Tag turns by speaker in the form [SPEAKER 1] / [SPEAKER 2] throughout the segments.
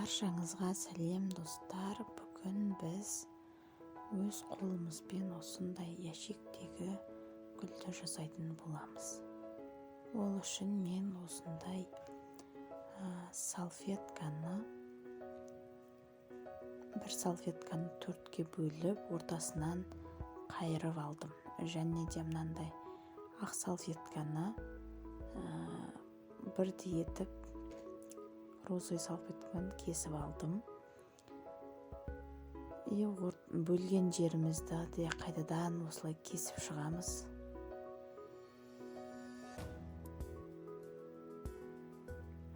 [SPEAKER 1] Баршаңызға сәлем достар. Бүгін біз өз қолымызбен осындай ящиктегі гүлді жасайтын боламыз. Ол үшін мен осындай бір салфетканы төртке бөліп, ортасынан қайырып алдым. Және де мынандай ақ салфетканы бірдей етіп розовый салфетканы кесіп алдым. Бөлген жерімізді де қайтадан осылай кесіп шығамыз.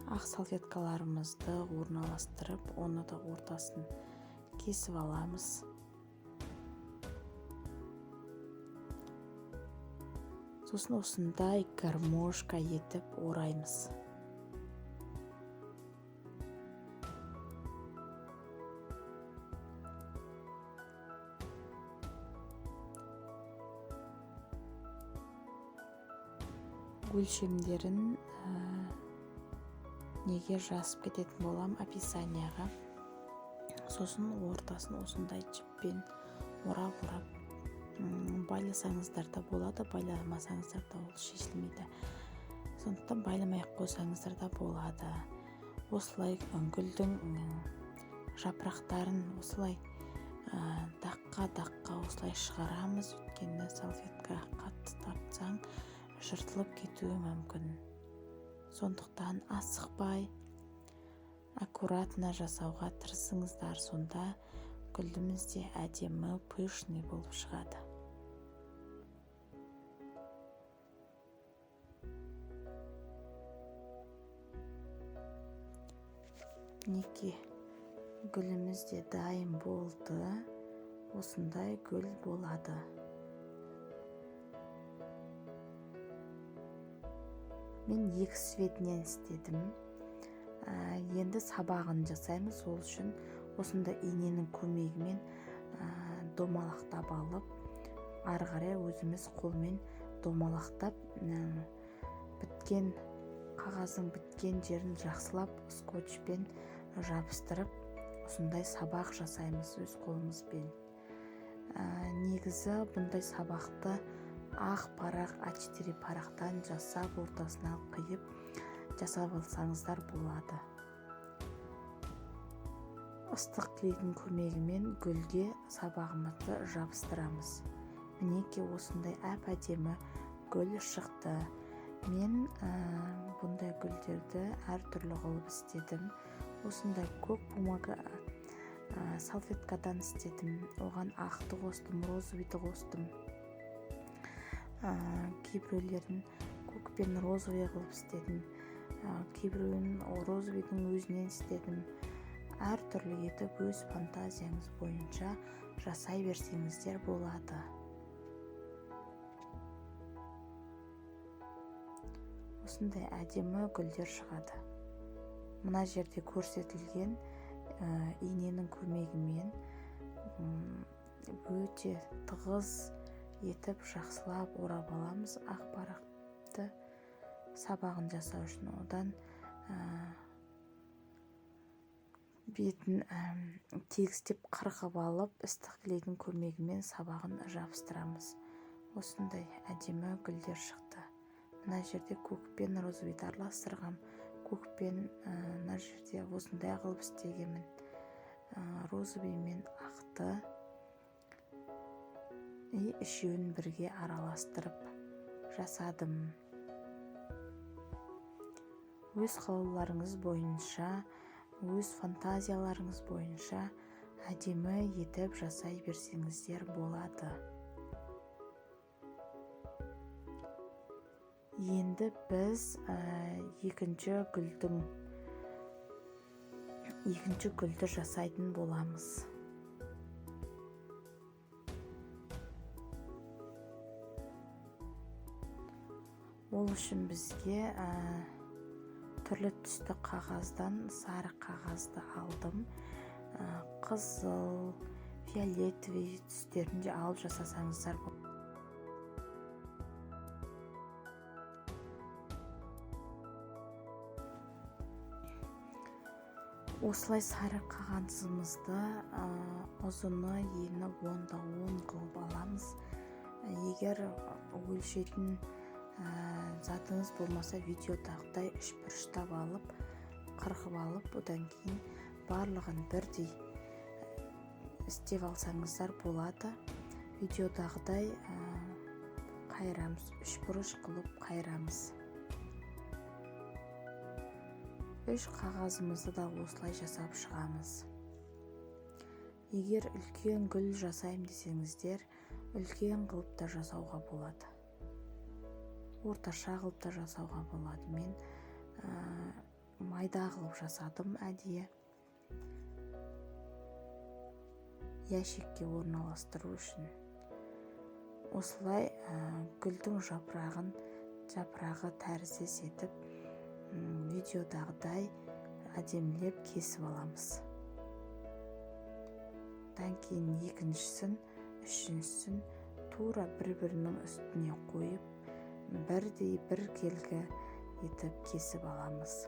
[SPEAKER 1] Ақ салфеткаларымызды орналастырып, оны да ортасын кесіп аламыз. Сосын осындай гармошка етіп ораймыз. Өлшемдерін неге жазып кететін болам описанияға. Сосын ортасын осындай жіппен орап байласаңыздар да болады, байламасаңыздар да ол шешілмейді. Сондықтан байламай-ақ қойсаңыздар да болады. Осылай гүлдің жапырақтарын осылай даққа осылай шығарамыз. Өйткені салфетка қатты тартсаң жыртылып кетуі мүмкін. Сондықтан асықпай, аккуратно жасауға тырысыңыздар, сонда гүліміз де әдемі, пышный болып шығады. Мінекей, гүліміз де дайын болды. Осындай гүл болады. Мен екі цветінен істедім. Енді сабағын жасаймыз. Ол үшін осында иненің көмегімен домалақтап алып, ары қарай өзіміз қолмен домалақтап, біткен қағаздың біткен жерін жақсылап скотчпен жабыстырып, осындай сабақ жасаймыз өз қолымызбен. Негізі бұндай сабақты ақ парақ, А4 парақтан жасап, ортасына қиып жасап алсаңыздар болады. Ыстық клейдің көмегімен гүлге сабағымызды жабыстырамыз. Мінекей осындай әп-әдемі гүл шықты. Мен бұндай гүлдерді әртүрлі қылып істедім. Осындай көк бумага салфеткадан істедім. Оған ақты қостым, розовыйды қостым. Кейбіреулерін көк пен розовый қылып істедім. Кейбіреуін розовыйдың өзінен істедім. Әртүрлі етіп өз фантазияңыз бойынша жасай берсеңіздер болады. Осындай әдемі гүлдер шығады. Мына жерде көрсетілген иненің көмегімен өте тығыз етіп жақсылап орап аламыз ақ парақты сабағын жасау үшін. Одан бетін тегістеп қырқып алып, ыстық клейдің көмегімен сабағын жабыстырамыз. Осындай әдемі гүлдер шықты. Мына жерде көкпен розовыйды араластырғам. Көкпен мына жерде осындай қылып істегенмін. Розовый мен ақты үшеуін бірге араластырып жасадым. Өз қалауларыңыз бойынша, өз фантазияларыңыз бойынша әдемі етіп жасай берсеңіздер болады. Енді біз екінші гүлді жасайтын боламыз. Ол үшін бізге түрлі түсті қағаздан сары қағазды алдым. Қызыл, фиолетовый түстерінде алып жасасаңыздар болады. Осылай сары қағазымызды ұзыны ені 10-да 10 қылып аламыз. Егер өлшейтін затыңыз болмаса, видеодағыдай үшбұрыштап алып, қырқып алып, одан кейін барлығын бірдей істеп алсаңыздар болады. Видеодағыдай қайырамыз, үшбұрыш қылып қайырамыз. Үш қағазымызды да осылай жасап шығамыз. Егер үлкен гүл жасайым десеңіздер, үлкен қылып та жасауға болады. Орташа қылып та жасауға болады. Мен майда қылып жасадым әдейі. Ящикке орналастыру үшін. Осылай гүлдің жапырағы тәріздес етіп, видеодағыдай әдемілеп кесіп аламыз. Одан кейін екіншісін, үшіншісін тура бір-бірінің үстіне қойып, бірдей бір келгі етіп кесіп аламыз.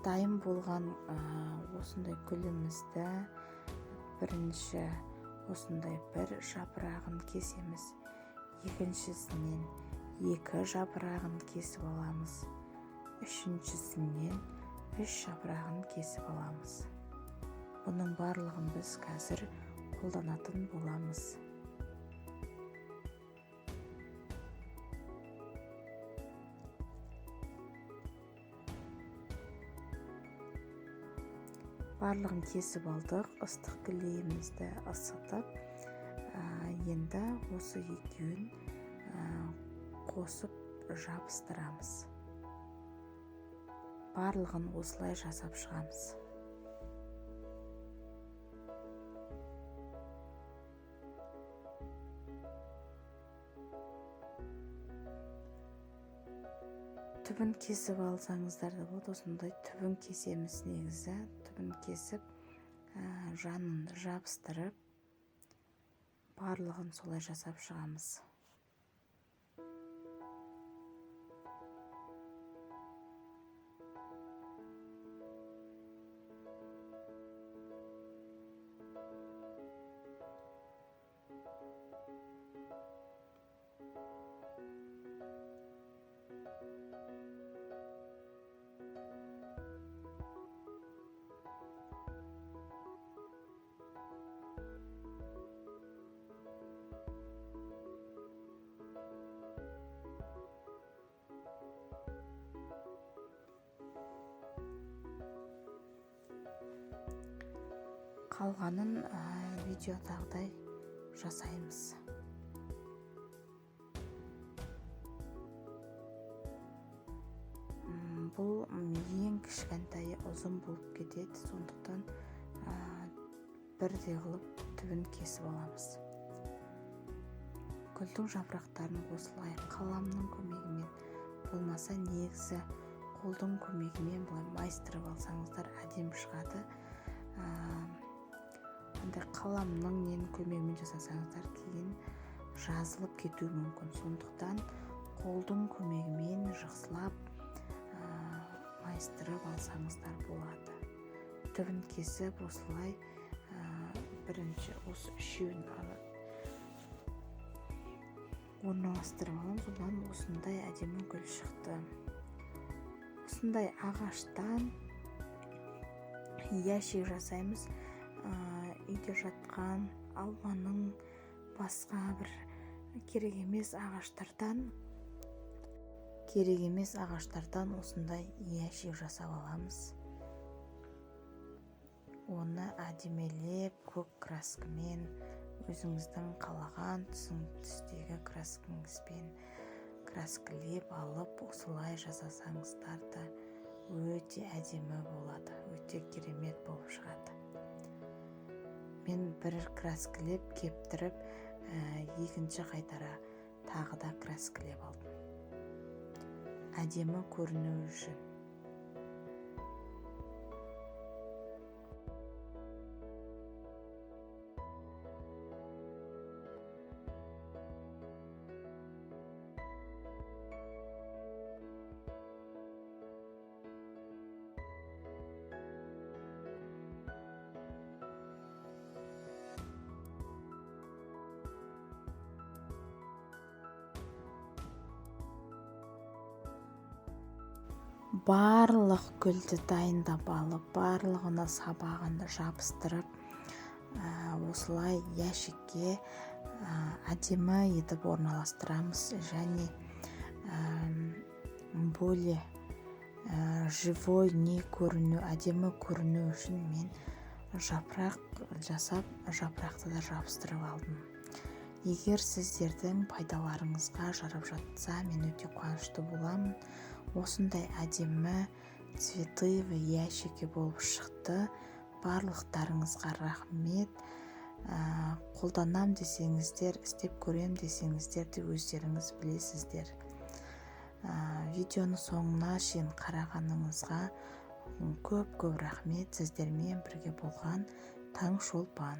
[SPEAKER 1] Дайын болған осындай гүлімізді бірінші осындай бір жапырағын кесеміз. Екіншісінен 2 жапырағын кесіп аламыз. Үшіншісінен 3 жапырағын кесіп аламыз. Бұның барлығын біз қазір қолданатын боламыз. Барлығын кесіп алдық, ыстық кілемімізді ысытып, енді осы екеуін қосып жабыстырамыз. Барлығын осылай жасап шығамыз. Түбін кесіп алсаңыздар да болады. Осындай түбін кесеміз негізі. Түбін кесіп, жанын жабыстырып, барлығын солай жасап шығамыз. Қалғанын видеодағыдай жасаймыз. Бұл ең кішкентайы ұзын болып кетеді, сондықтан бірдей қылып түбін кесіп аламыз. Гүлдің жапырақтарын осылай қаламның көмегімен, болмаса негізі қолдың көмегімен былай майыстырып алсаңыздар әдемі шығады. Қаламның ненің көмегімен жасасаңыздар кейін жазылып кетуі мүмкін. Сондықтан қолдың көмегімен жақсылап майыстырып алсаңыздар болады. Түбін кесіп осылай бірінші осы үшеуін орналастырып аламыз. Одан осындай әдемі гүл шықты. Осындай ағаштан ящик жасаймыз. Үйде жатқан алманың басқа бір керек емес ағаштардан осындай ящик жасап аламыз. Оны әдемелеп көк краскамен, өзіңіздің қалаған түстегі краскаңызбен краскілеп алып, осылай жасасаңыздар да өте әдемі болады, өте керемет болып шығады. Мен бір краскілеп кептіріп, екінші қайтара тағы да краскілеп алдым. Әдемі көріну үшін. барлық гүлді дайындап алып, барлығына сабағын жабыстырып, осылай ящикке әдемі етіп орналастырамыз. Және более живой не көріну, әдемі көріну үшін мен жапырақ жасап, жапырақты да жабыстырып алдым. Егер сіздердің пайдаларыңызға жарап жатса, мен өте қуанышты боламын. Осындай әдемі цветы в ящике болып шықты. Барлықтарыңызға рахмет. Қолданам десеңіздер, істеп көрем десеңіздер де өздеріңіз білесіздер. Видеоны соңына шейін қарағаныңызға көп рахмет. Сіздермен бірге болған Таңшолпан.